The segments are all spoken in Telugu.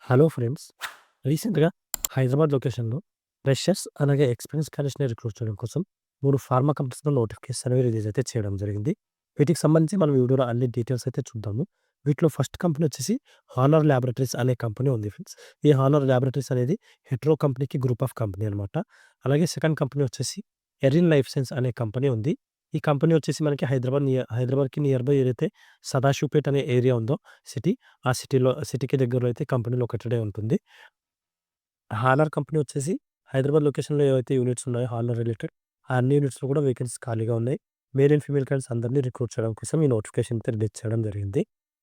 Hello friends. రీసెంట్‌గా హైదరాబాద్ లొకేషన్‌లో ఫ్రెషర్స్ అలాగే ఎక్స్‌పీరియన్స్ క్యాండిడేట్స్‌ని రిక్రూట్ చేయడం కోసం 3 ఫార్మా కంపెనీస్‌లో నోటిఫికేషన్స్ అనేవి రిలీజ్ అయితే చేయడం జరిగింది. వీటికి సంబంధించి మనం ఈ వీడియోలో అన్ని డీటెయిల్స్ అయితే చూద్దాము. వీటిలో ఫస్ట్ కంపెనీ వచ్చేసి హానర్ ల్యాబొరేటరీస్ అనే కంపెనీ ఉంది ఫ్రెండ్స్. ఈ హానర్ ల్యాబొరేటరీస్ అనేది హెట్రో కంపెనీకి గ్రూప్ ఆఫ్ కంపెనీ అనమాట. అలాగే సెకండ్ కంపెనీ వచ్చేసి ఎరిన్ లైఫ్ సైన్స్ అనే కంపెనీ ఉంది. ఈ కంపెనీ వచ్చేసి మనకి హైదరాబాద్‌కి నియర్ బై ఏదైతే సదాశివపేట్ అనే ఏరియా ఉందో సిటీ, ఆ సిటీకి దగ్గరలో అయితే కంపెనీ లొకేటెడ్ అయి ఉంటుంది. హానర్ కంపెనీ వచ్చేసి హైదరాబాద్ లొకేషన్‌లో ఏవైతే యూనిట్స్ ఉన్నాయో హానర్ రిలేటెడ్, ఆ అన్ని యూనిట్స్‌లో కూడా వేకెన్సీస్ ఖాళీగా ఉన్నాయి. మేల్ అండ్ ఫీమేల్ క్యాండిడేట్స్ అందరిని రిక్రూట్ చేయడం కోసం ఈ నోటిఫికేషన్ అయితే రిలీజ్ చేయడం జరిగింది.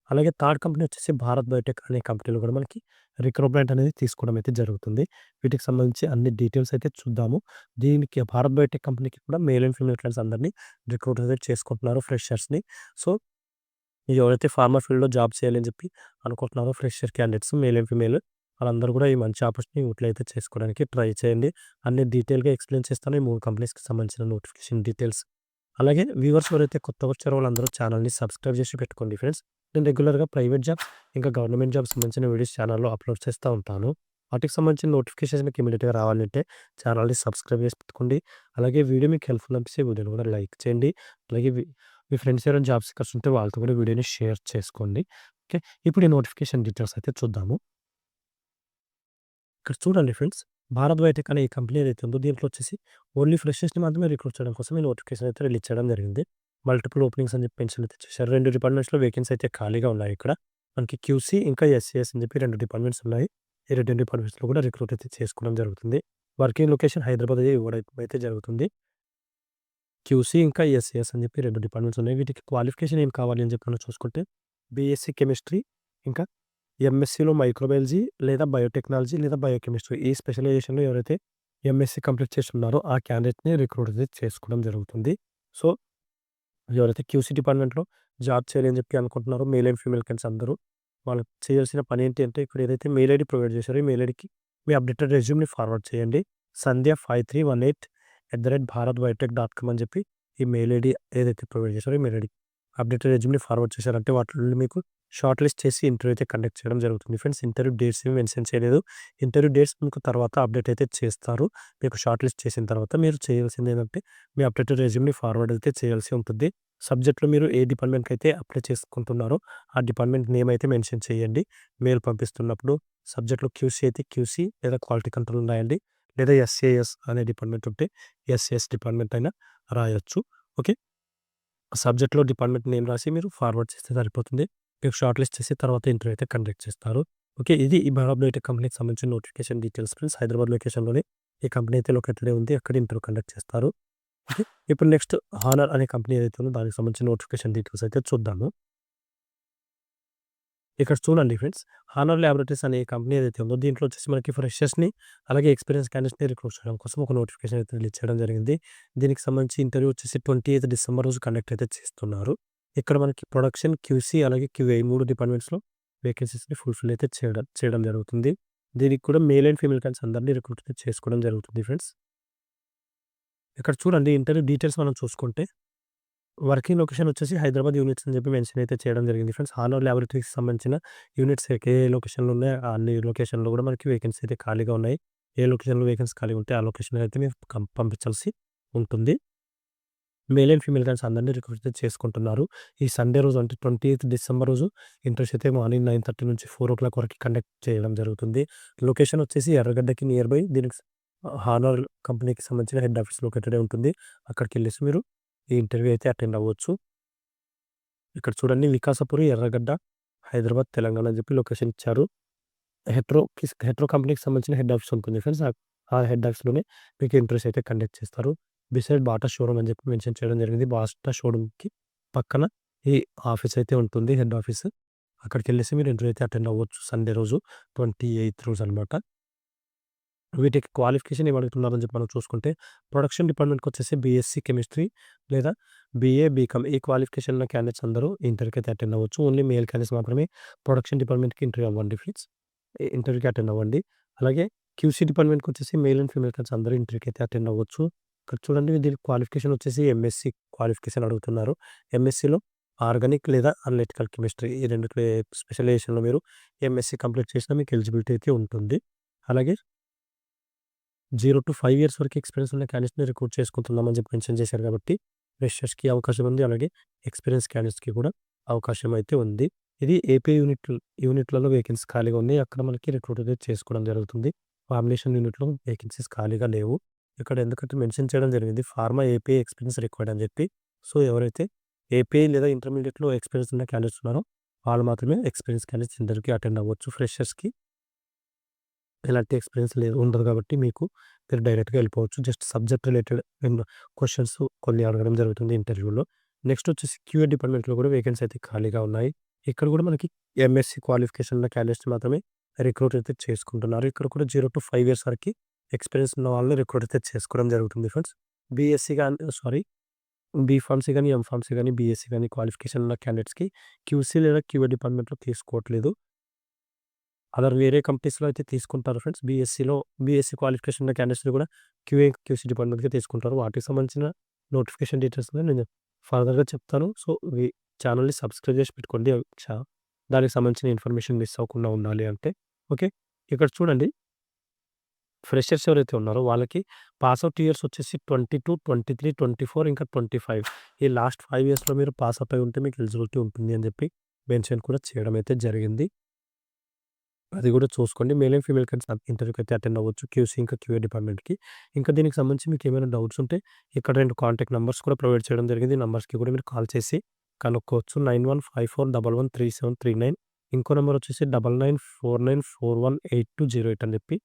అలాగే థర్డ్ కంపెనీ వచ్చేసి భారత్ బయోటెక్ అనే కంపెనీలో కూడా మనకి రిక్రూట్‌మెంట్ అనేది తీసుకోవడం అయితే జరుగుతుంది. వీటికి సంబంధించి అన్ని డీటెయిల్స్ అయితే చూద్దాము. దీనికి భారత్ బయోటెక్ కంపెనీకి కూడా మేల్ అండ్ ఫీమేల్ క్యాండిడేట్స్ అందరిని రిక్రూట్ అయితే చేసుకుంటున్నారు ఫ్రెషర్స్‌ని. సో, ఎవరైతే ఫార్మా ఫీల్డ్‌లో జాబ్ చేయాలని చెప్పి అనుకుంటున్నారో fresher candidates male and female వాళ్ళందరూ కూడా ఈ మంచి ఆపర్చునిటీ యూటిలైజ్ అయితే చేసుకోవడానికి ట్రై చేయండి. అన్ని డీటెయిల్‌గా ఎక్స్‌ప్లెయిన్ చేస్తాను. ఈ 3 కంపెనీస్‌కి సంబంధించిన నోటిఫికేషన్ డీటెయిల్స్. అలాగే వ్యూవర్స్ ఎవరైతే కొత్తగా వచ్చారో వాళ్ళందరూ ఛానెల్‌ని సబ్స్క్రైబ్ చేసి పెట్టుకోండి ఫ్రెండ్స్. నేను రెగ్యులర్‌గా ప్రైవేట్ జాబ్స్, ఇంకా గవర్నమెంట్ జాబ్స్ సంబంధించిన వీడియోస్ ఛానెల్‌లో అప్‌లోడ్ చేస్తా ఉంటాను. వాటికి సంబంధించిన నోటిఫికేషన్ మీకు ఇమ్మీడియేట్‌గా రావాలంటే ఛానెల్‌ని సబ్స్క్రైబ్ చేసి పెట్టుకోండి. అలాగే వీడియో మీకు హెల్ప్‌ఫుల్ అనిపిస్తే వీడియోని కూడా లైక్ చేయండి. అలాగే మీ ఫ్రెండ్స్ ఎవరైనా జాబ్ సీకర్స్ ఉంటే వాళ్ళతో కూడా వీడియోని షేర్ చేసుకోండి. ఓకే. ఇప్పుడు ఈ నోటిఫికేషన్ డీటెయిల్స్ అయితే చూద్దాము. ఇక్కడ చూడండి ఫ్రెండ్స్. భారత్ బయోటెక్ అనే ఈ కంపెనీ ఏదైతే ఉందో దీంట్లో వచ్చేసి ఓన్లీ ఫ్రెషర్స్‌ని మాత్రమే రిక్రూట్ చేయడం కోసం ఈ నోటిఫికేషన్ అయితే రిలీజ్ చేయడం జరిగింది. మల్టిపుల్ ఓపెనింగ్స్ అని చెప్పి మెన్షన్ అయితే చేశారు. 2 డిపార్ట్మెంట్స్‌లో వేకెన్సీ అయితే ఖాళీగా ఉన్నాయి ఇక్కడ. మనకి క్యూసీ ఇంకా ఎస్‌సిఎస్ అని చెప్పి 2 డిపార్ట్మెంట్స్ ఉన్నాయి. ఈ 2 డిపార్ట్మెంట్స్‌లో కూడా రిక్రూట్ అయితే చేసుకోవడం జరుగుతుంది. వర్కింగ్ లొకేషన్ హైదరాబాద్ ఇవ్వడం అయితే జరుగుతుంది. క్యూసీ ఇంకా ఎస్‌సిఎస్ అని చెప్పి 2 డిపార్ట్మెంట్స్ ఉన్నాయి. వీటికి క్వాలిఫికేషన్ ఏం కావాలి అని చెప్పి మనం చూసుకుంటే బీఎస్సీ కెమిస్ట్రీ, ఇంకా ఎంఎస్సీలో మైక్రోబయాలజీ లేదా బయోటెక్నాలజీ లేదా బయోకెమిస్ట్రీ ఈ స్పెషలైజేషన్‌లో ఎవరైతే ఎంఎస్సీ కంప్లీట్ చేసి ఉన్నారో ఆ క్యాండిడేట్‌ని రిక్రూట్ అయితే చేసుకోవడం జరుగుతుంది. సో, ఎవరైతే క్యూసీ డిపార్ట్మెంట్‌లో జాబ్ చేయాలి అని చెప్పి అనుకుంటున్నారో మేల్ అండ్ ఫీమేల్ క్యాండిడేట్స్ అందరూ వాళ్ళు చేయాల్సిన పని ఏంటి అంటే ఇక్కడ ఏదైతే మెయిల్ ఐడీ ప్రొవైడ్ చేశారో ఈ మెయిల్ ఐడీకి మీ అప్డేటెడ్ రెజ్యూమ్‌ని ఫార్వర్డ్ చేయండి. sandhya5318@bharatbiotech.com అని చెప్పి ఈ మెయిల్ ఐడీ ఏదైతే ప్రొవైడ్ చేశారో ఈ మెయిల్ ఐడీకి అప్డేటెడ్ రెజ్యూమ్‌ని ఫార్వర్డ్ చేశారంటే వాటిలో మీకు షార్ట్ లిస్ట్ చేసి ఇంటర్వ్యూ అయితే కండక్ట్ చేయడం జరుగుతుంది ఫ్రెండ్స్. ఇంటర్వ్యూ డేట్స్ ఏమి మెన్షన్ చేయలేదు. ఇంటర్వ్యూ డేట్స్ మీకు తర్వాత అప్డేట్ అయితే చేస్తారు. మీకు షార్ట్ లిస్ట్ చేసిన తర్వాత మీరు చేయాల్సింది ఏంటంటే మీ అప్డేటెడ్ రెజ్యూమ్‌ని ఫార్వర్డ్ అయితే చేయాల్సి ఉంటుంది. సబ్జెక్ట్‌లో మీరు ఏ డిపార్ట్మెంట్‌కైతే అప్లై చేసుకుంటున్నారో ఆ డిపార్ట్మెంట్ నేమ్ అయితే మెన్షన్ చేయండి. మెయిల్ పంపిస్తున్నప్పుడు సబ్జెక్ట్‌లో క్యూసీ అయితే క్యూసీ లేదా క్వాలిటీ కంట్రోల్ రాయండి. లేదా ఎస్ఏఎస్ అనే డిపార్ట్మెంట్ ఉంటే ఎస్ఏఎస్ డిపార్ట్మెంట్ అయినా రాయొచ్చు. ఓకే. సబ్జెక్ట్‌లో డిపార్ట్మెంట్ నేమ్ రాసి మీరు ఫార్వర్డ్ చేస్తే సరిపోతుంది. మీకు షార్ట్ లిస్ట్ చేసి తర్వాత ఇంటర్వ్యూ అయితే కండక్ట్ చేస్తారు. ఓకే. ఇది ఈ భారత్ బయోటెక్ కంపెనీకి సంబంధించిన నోటిఫికేషన్ డీటెయిల్స్ ఫ్రెండ్స్. హైదరాబాద్ లొకేషన్‌లోనే ఈ కంపెనీ అయితే లొకేటెడ్ అయి ఉంది. అక్కడ ఇంటర్వ్యూ కండక్ట్ చేస్తారు. ఓకే. ఇప్పుడు నెక్స్ట్ హానర్ అనే కంపెనీ ఏదైతే ఉందో దానికి సంబంధించిన నోటిఫికేషన్ డీటెయిల్స్ అయితే చూద్దాము. ఇక్కడ చూడండి ఫ్రెండ్స్. హానర్ ల్యాబొరేటరీస్ అనే కంపెనీ ఏదైతే ఉందో దీంట్లో వచ్చేసి మనకి ఫ్రెషర్స్‌ని అలాగే ఎక్స్‌పీరియన్స్ క్యాండిడేట్స్‌ని రిక్రూట్ చేయడం కోసం ఒక నోటిఫికేషన్ అయితే రిలీజ్ చేయడం జరిగింది. దీనికి సంబంధించి ఇంటర్వ్యూ వచ్చేసి 28 డిసెంబర్ రోజు కండక్ట్ అయితే చేస్తున్నారు. ఇక్కడ మనకి ప్రొడక్షన్, క్యూసీ అలాగే క్యూఏ ఈ 3 డిపార్ట్మెంట్స్‌లో వేకెన్సీస్‌ని ఫుల్‌ఫిల్ అయితే చేయడం చేయడం జరుగుతుంది. దీనికి కూడా మేల్ అండ్ ఫీమేల్ క్యాండిడేట్స్ అందరిని రిక్రూట్ అయితే చేసుకోవడం జరుగుతుంది ఫ్రెండ్స్. ఇక్కడ చూడండి ఇంటర్వ్యూ డీటెయిల్స్ మనం చూసుకుంటే వర్కింగ్ లొకేషన్ వచ్చేసి హైదరాబాద్ యూనిట్స్ అని చెప్పి మెన్షన్ అయితే చేయడం జరిగింది ఫ్రెండ్స్. హానర్ ల్యాబొరేటరీకి సంబంధించిన యూనిట్స్ ఏ లొకేషన్‌లో ఉన్నాయో ఆ అన్ని లొకేషన్‌లో కూడా మనకి వేకెన్సీ అయితే ఖాళీగా ఉన్నాయి. ఏ లొకేషన్‌లో వేకెన్సీ ఖాళీగా ఉంటే ఆ లొకేషన్‌కి అయితే మీరు పంపించాల్సి ఉంటుంది. మేల్ అండ్ ఫీమేల్ క్యాండిడేట్స్ అందరిని రిక్రూట్ అయితే చేసుకుంటున్నారు. ఈ సండే రోజు అంటే 28 డిసెంబర్ రోజు ఇంటర్వ్యూస్ అయితే మార్నింగ్ 9:30 నుంచి 4:00 వరకు కండక్ట్ చేయడం జరుగుతుంది. లొకేషన్ వచ్చేసి ఎర్రగడ్డకి నియర్ బై దీనికి హానర్ కంపెనీకి సంబంధించిన హెడ్ ఆఫీస్ లొకేటెడ్ అయి ఉంటుంది. అక్కడికెళ్ళేసి మీరు ఈ ఇంటర్వ్యూ అయితే అటెండ్ అవ్వచ్చు. ఇక్కడ చూడండి వికాసపురి, ఎర్రగడ్డ, హైదరాబాద్, తెలంగాణ అని చెప్పి లొకేషన్ ఇచ్చారు. హెట్రో కంపెనీకి సంబంధించిన హెడ్ ఆఫీస్ ఉంటుంది ఫ్రెండ్స్. ఆ హెడ్ ఆఫీస్‌లోనే మీకు ఇంటర్వ్యూస్ అయితే కండక్ట్ చేస్తారు. బిసైడ్ బాటా షోరూమ్ అని చెప్పి మెన్షన్ చేయడం జరిగింది. బాటా షోరూమ్‌కి పక్కన ఈ ఆఫీస్ అయితే ఉంటుంది హెడ్ ఆఫీస్. అక్కడికెళ్ళేసి మీరు ఇంటర్వ్యూ అయితే అటెండ్ అవ్వచ్చు సండే రోజు 28 రోజు అనమాట. వీటికి క్వాలిఫికేషన్ ఏమి అడుగుతున్నారని చెప్పి మనం చూసుకుంటే, ప్రొడక్షన్ డిపార్ట్మెంట్‌కొచ్చేసి బీఎస్సీ కెమిస్ట్రీ లేదా బీఏ, బీకామ్ ఈ క్వాలిఫికేషన్ ఉన్న క్యాండిడేట్స్ అందరూ ఇంటర్వ్యూకి అయితే అటెండ్ అవ్వచ్చు. ఓన్లీ మేల్ క్యాండిడేట్స్ మాత్రమే ప్రొడక్షన్ డిపార్ట్మెంట్‌కి ఇంటర్వ్యూ అవ్వండి ప్లీజ్. ఇంటర్వ్యూకి అటెండ్ అవ్వండి. అలాగే క్యూసీ డిపార్ట్మెంట్‌కొచ్చేసి మేల్ అండ్ ఫీమేల్ క్యాండిడేట్స్ అందరూ ఇంటర్వ్యూకి అయితే అటెండ్ అవ్వచ్చు. ఇక్కడ చూడండి దీనికి క్వాలిఫికేషన్ వచ్చేసి ఎంఎస్సీ క్వాలిఫికేషన్ అడుగుతున్నారు. ఎంఎస్సీలో ఆర్గానిక్ లేదా అనలిటికల్ కెమిస్ట్రీ ఈ 2 స్పెషలైజేషన్‌లో మీరు ఎంఎస్సీ కంప్లీట్ చేసినా మీకు ఎలిజిబిలిటీ అయితే ఉంటుంది. అలాగే 0-5 ఇయర్స్ వరకు ఎక్స్‌పీరియన్స్ ఉన్న క్యాండిడేట్స్‌ని రిక్రూట్ చేసుకుంటున్నామని చెప్పి మెన్షన్ చేశారు కాబట్టి, ఫ్రెషర్స్‌కి అవకాశం ఉంది. అలాగే ఎక్స్‌పీరియన్స్ క్యాండిడేట్స్‌కి కూడా అవకాశం అయితే ఉంది. ఇది ఏపీ యూనిట్‌లలో వేకెన్సీ ఖాళీగా ఉన్నాయి. అక్కడ మనకి రిక్రూట్ అయితే చేసుకోవడం జరుగుతుంది. ఫార్ములేషన్ యూనిట్‌లో వేకెన్సీస్ ఖాళీగా లేవు. ఇక్కడ ఎందుకంటే మెన్షన్ చేయడం జరిగింది. ఫార్మా ఏపీఐ ఎక్స్‌పీరియన్స్ రిక్వైర్డ్ అని చెప్పి. సో, ఎవరైతే ఏపీఐ లేదా ఇంటర్మీడియేట్‌లో ఎక్స్‌పీరియన్స్ ఉన్న క్యాండిడేట్స్ ఉన్నారో, వాళ్ళు మాత్రమే ఎక్స్‌పీరియన్స్ క్యాండిడేట్స్ ఇంటర్వ్యూకి అటెండ్ అవ్వచ్చు. ఫ్రెషర్స్‌కి ఎలాంటి ఎక్స్‌పీరియన్స్ ఉండదు కాబట్టి మీరు డైరెక్ట్‌గా వెళ్ళిపోవచ్చు. జస్ట్ సబ్జెక్ట్ రిలేటెడ్ క్వెషన్స్ కొన్ని అడగడం జరుగుతుంది ఇంటర్వ్యూలో. నెక్స్ట్ వచ్చేసి క్యూఏ డిపార్ట్మెంట్‌లో కూడా వేకెన్సీ అయితే ఖాళీగా ఉన్నాయి. ఇక్కడ కూడా మనకి ఎంఎస్‌సి క్వాలిఫికేషన్ ఉన్న క్యాండిడేట్స్ మాత్రమే రిక్రూట్ అయితే చేసుకుంటున్నారు. ఇక్కడ కూడా 0-5 ఇయర్స్ వరకి ఎక్స్‌పీరియన్స్ ఉన్న వాళ్ళని రిక్రూట్ అయితే చేసుకోవడం జరుగుతుంది ఫ్రెండ్స్. బీఎస్సీ గాని సారీ బీఫార్మసీ గాని, ఎంఫార్మసీ గాని, బీఎస్సీ గాని క్వాలిఫికేషన్ ఉన్న క్యాండిడేట్స్‌కి క్యూసీ లేదా క్యూఏ డిపార్ట్మెంట్‌లో తీసుకోవట్లేదు. అదర్ వేరే కంపెనీస్‌లో అయితే తీసుకుంటారు ఫ్రెండ్స్. బీఎస్సీ క్వాలిఫికేషన్ ఉన్న క్యాండిడేట్స్‌ని కూడా క్యూఏ, క్యూసీ డిపార్ట్మెంట్‌కే తీసుకుంటారు. వాటికి సంబంధించిన నోటిఫికేషన్ డీటెయిల్స్ కూడా నేను ఫర్దర్‌గా చెప్తాను. సో, ఈ ఛానెల్‌ని సబ్స్క్రైబ్ చేసి పెట్టుకోండి. దానికి సంబంధించిన ఇన్ఫర్మేషన్ మిస్ అవ్వకుండా ఉండాలి అంటే. ఓకే. ఇక్కడ చూడండి ఫ్రెషర్స్ ఎవరైతే ఉన్నారో వాళ్ళకి పాస్ అవుట్ ఇయర్స్ వచ్చేసి 22, 23, 24 ఇంకా 25 ఈ లాస్ట్ 5 ఇయర్స్‌లో మీరు పాస్ అవుట్ అయ్యి ఉంటే మీకు ఎలిజిబిలిటీ ఉంటుంది అని చెప్పి మెన్షన్ కూడా చేయడం అయితే జరిగింది. అది కూడా చూసుకోండి. మేల్ అండ్ ఫీమేల్ క్యాండిడేట్స్ ఇంటర్వ్యూకి అయితే అటెండ్ అవ్వచ్చు. క్యూసీ ఇంకా క్యూఏ డిపార్ట్మెంట్‌కి. ఇంకా దీనికి సంబంధించి మీకు ఏమైనా డౌట్స్ ఉంటే ఇక్కడ 2 కాంటాక్ట్ నంబర్స్ కూడా ప్రొవైడ్ చేయడం జరిగింది. ఈ నంబర్స్‌కి కూడా మీరు కాల్ చేసి కనుక్కోవచ్చు. 9154113739 ఇంకో నంబర్ వచ్చేసి 9949418208 అని చెప్పి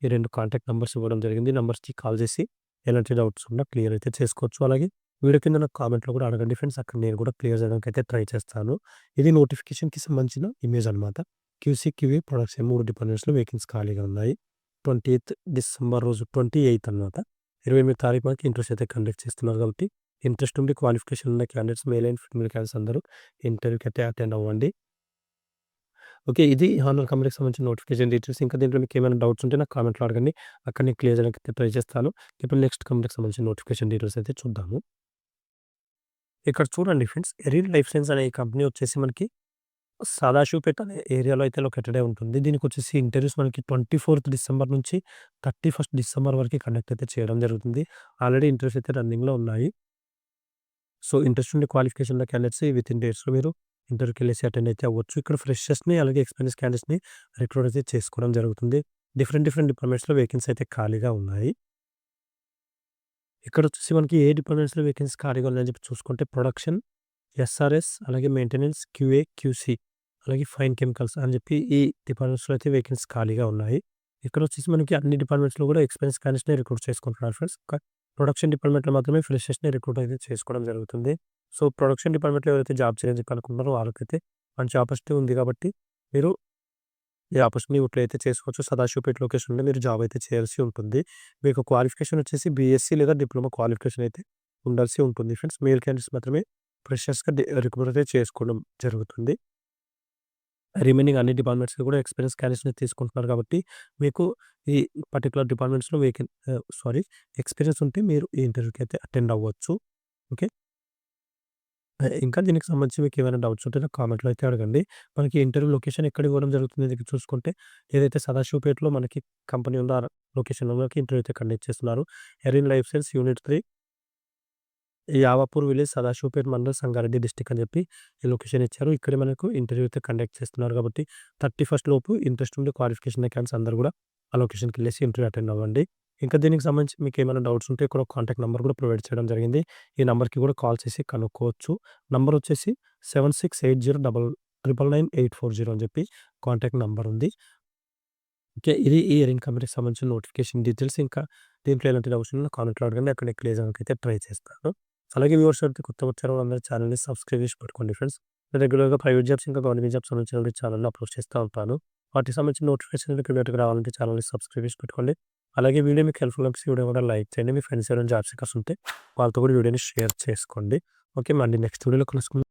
ఈ 2 కాంటాక్ట్ నంబర్స్ ఇవ్వడం జరిగింది. ఈ నంబర్స్‌కి కాల్ చేసి ఎలాంటి డౌట్స్ ఉన్నా క్లియర్ అయితే చేసుకోవచ్చు. అలాగే వీడియో కింద నాకు కామెంట్‌లో కూడా అడగండి ఫ్రెండ్స్. అక్కడ నేను కూడా క్లియర్ చేయడానికి అయితే ట్రై చేస్తాను. ఇది నోటిఫికేషన్‌కి సంబంధించిన ఇమేజ్ అనమాట. క్యూసీ, క్యూఏ, ప్రొడక్షన్ 3 డిపార్ట్మెంట్స్‌లో వేకెన్సీ ఖాళీగా ఉన్నాయి. 28థ్ డిసెంబర్ రోజు 28థ్ అనమాట. 28 తారీఖు మనకి ఇంటర్వ్యూస్ అయితే కండక్ట్ చేస్తున్నారు కాబట్టి ఇంట్రెస్ట్ ఉండి క్వాలిఫికేషన్ ఉన్న candidates male and female candidates అందరూ ఇంటర్వ్యూకి అయితే అటెండ్ అవ్వండి. ఓకే. ఇది హానర్ కంపెనీకి సంబంధించిన నోటిఫికేషన్ డీటెయిల్స్. ఇంకా దీంట్లో మీకు ఏమైనా డౌట్స్ ఉంటే నాకు కామెంట్‌లో అడగండి. అక్కడ నేను క్లియర్ చేయడానికి అయితే ట్రై చేస్తాను. ఇప్పుడు నెక్స్ట్ కంపెనీకి సంబంధించిన నోటిఫికేషన్ డీటెయిల్స్ అయితే చూద్దాము. ఇక్కడ చూడండి ఫ్రెండ్స్, ఎరీన్ లైఫ్ సైన్స్ అనే ఈ కంపెనీ వచ్చేసి మనకి సదాశివపేట అనే ఏరియాలో అయితే లొకేటెడే ఉంటుంది. దీనికొచ్చేసి ఇంటర్వ్యూస్ మనకి 24థ్ డిసెంబర్ నుంచి 31st డిసెంబర్ వరకి కండక్ట్ అయితే చేయడం జరుగుతుంది. ఆల్రెడీ ఇంటర్వ్యూస్ అయితే రన్నింగ్‌లో ఉన్నాయి. సో, ఇంట్రెస్ట్ ఉండే క్వాలిఫికేషన్ ఉన్న క్యాండిడేట్స్ వితిన్ డేస్‌లో మీరు ఇంటర్వ్యూకెళ్ళేసి అటెండ్ అయితే అవ్వచ్చు. ఇక్కడ ఫ్రెషర్స్‌ని అలాగే ఎక్స్‌పీరియన్స్ క్యాండిడేట్స్‌ని రిక్రూట్ అయితే చేసుకోవడం జరుగుతుంది. డిఫరెంట్ డిపార్ట్మెంట్స్‌లో వేకెన్సీ అయితే ఖాళీగా ఉన్నాయి. ఇక్కడొచ్చేసి మనకి ఏ డిపార్ట్మెంట్స్‌లో వేకెన్సీ ఖాళీగా ఉన్నాయని చెప్పి చూసుకుంటే ప్రొడక్షన్, ఎస్ఆర్ఎస్ అలాగే మెయింటెనెన్స్, క్యూఏ, క్యూసీ అలాగే ఫైన్ కెమికల్స్ అని చెప్పి ఈ డిపార్ట్మెంట్స్‌లో అయితే వేకెన్సీ ఖాళీగా ఉన్నాయి. ఇక్కడొచ్చేసి మనకి అన్ని డిపార్ట్మెంట్స్‌లో కూడా ఎక్స్‌పీరియన్స్ క్యాండిడేట్స్‌ని రిక్రూట్ చేసుకుంటున్నారు ఫ్రెండ్స్. ప్రొడక్షన్ డిపార్ట్మెంట్‌లో మాత్రమే ఫ్రెషర్స్‌ని రిక్రూట్ అయితే చేసుకోవడం జరుగుతుంది. సో, ప్రొడక్షన్ డిపార్ట్మెంట్‌లో ఎవరైతే జాబ్ చేయాలని చెప్పి అనుకుంటున్నారో వాళ్ళకైతే మంచి ఆపర్చునిటీ ఉంది కాబట్టి మీరు ఈ ఆపర్చునిటీ యూటిలైజ్ అయితే చేసుకోవచ్చు. సదాశివపేట లొకేషన్‌లో మీరు జాబ్ అయితే చేయాల్సి ఉంటుంది. మీకు క్వాలిఫికేషన్ వచ్చేసి బీఎస్సీ లేదా డిప్లొమా క్వాలిఫికేషన్ అయితే ఉండాల్సి ఉంటుంది ఫ్రెండ్స్. మేల్ క్యాండిడేట్స్ మాత్రమే ఫ్రెషర్స్‌గా రిక్రూట్ అయితే చేసుకోవడం జరుగుతుంది. రిమైనింగ్ అన్ని డిపార్ట్మెంట్స్‌కి కూడా ఎక్స్‌పీరియన్స్ క్యాండిడేట్స్‌ని తీసుకుంటున్నారు కాబట్టి మీకు ఈ పర్టిక్యులర్ డిపార్ట్మెంట్స్‌లో ఎక్స్‌పీరియన్స్ ఉంటే మీరు ఈ ఇంటర్వ్యూకి అయితే అటెండ్ అవ్వచ్చు. ఓకే. ఇంకా దీనికి సంబంధించి మీకేమైనా డౌట్స్ ఉంటే నాకు కామెంట్‌లో అయితే అడగండి. మనకి ఇంటర్వ్యూ లొకేషన్ ఎక్కడ ఇవ్వడం జరుగుతుంది ఇది చూసుకుంటే, ఏదైతే సదాశివపేటలో మనకి కంపెనీ ఉందో ఆ లొకేషన్‌లో మనకి ఇంటర్వ్యూ అయితే కండక్ట్ చేస్తున్నారు. Erin life science unit 3 Yavapur village, Sadasivpet mandal, Sangareddy district అని చెప్పి ఈ లొకేషన్ ఇచ్చారు. ఇక్కడే మనకు ఇంటర్వ్యూ అయితే కండక్ట్ చేస్తున్నారు కాబట్టి 31st లోపు ఇంట్రెస్ట్ ఉండే క్వాలిఫికేషన్ ఉన్న క్యాండిడేట్స్ అందరూ కూడా ఆ లొకేషన్‌కెళ్ళేసి ఇంటర్వ్యూ అటెండ్ అవ్వండి. ఇంకా దీనికి సంబంధించి మీకేమైనా డౌట్స్ ఉంటే ఇక్కడ ఒక కాంటాక్ట్ నంబర్ కూడా ప్రొవైడ్ చేయడం జరిగింది. ఈ నంబర్‌కి కూడా కాల్ చేసి కనుక్కోవచ్చు. నంబర్ వచ్చేసి 7680999840 అని చెప్పి కాంటాక్ట్ నంబర్ ఉంది. ఓకే. ఇది ఈ ఎర్నింగ్ కంపెనీకి సంబంధించిన నోటిఫికేషన్ డీటెయిల్స్. ఇంకా దీంట్లో ఎలాంటి డౌట్స్ ఉన్నా కామెంట్‌లో అడగండి. అక్కడ నేను క్లియర్ చేయడానికి అయితే ట్రై చేస్తాను. అలాగే వ్యూవర్స్ ఎవరైతే కొత్తగా వచ్చారో వాళ్ళందరూ ఛానెల్‌ని సబ్స్క్రైబ్ చేసి పెట్టుకోండి ఫ్రెండ్స్. రెగ్యులర్‌గా ప్రైవేట్ జాబ్స్ ఇంకా గవర్నమెంట్ జాబ్స్ సంబంధించిన ఛానెల్‌లో అప్లోడ్ చేస్తూ ఉంటాను. వాటికి సంబంధించిన నోటిఫికేషన్ ఇమ్మీడియేట్‌గా రావాలంటే ఛానెల్‌ని సబ్స్క్రైబ్ చేసి పెట్టుకోండి. అలాగే వీడియో మీకు హెల్ప్‌ఫుల్ అనిపిస్తే వీడియో కూడా లైక్ చేయండి. మీ ఫ్రెండ్స్ ఎవరైనా జాబ్ సీకర్స్ ఉంటే వాళ్ళతో కూడా వీడియోని షేర్ చేసుకోండి. ఓకే. మళ్ళీ నెక్స్ట్ వీడియోలో కలుసుకుందాం.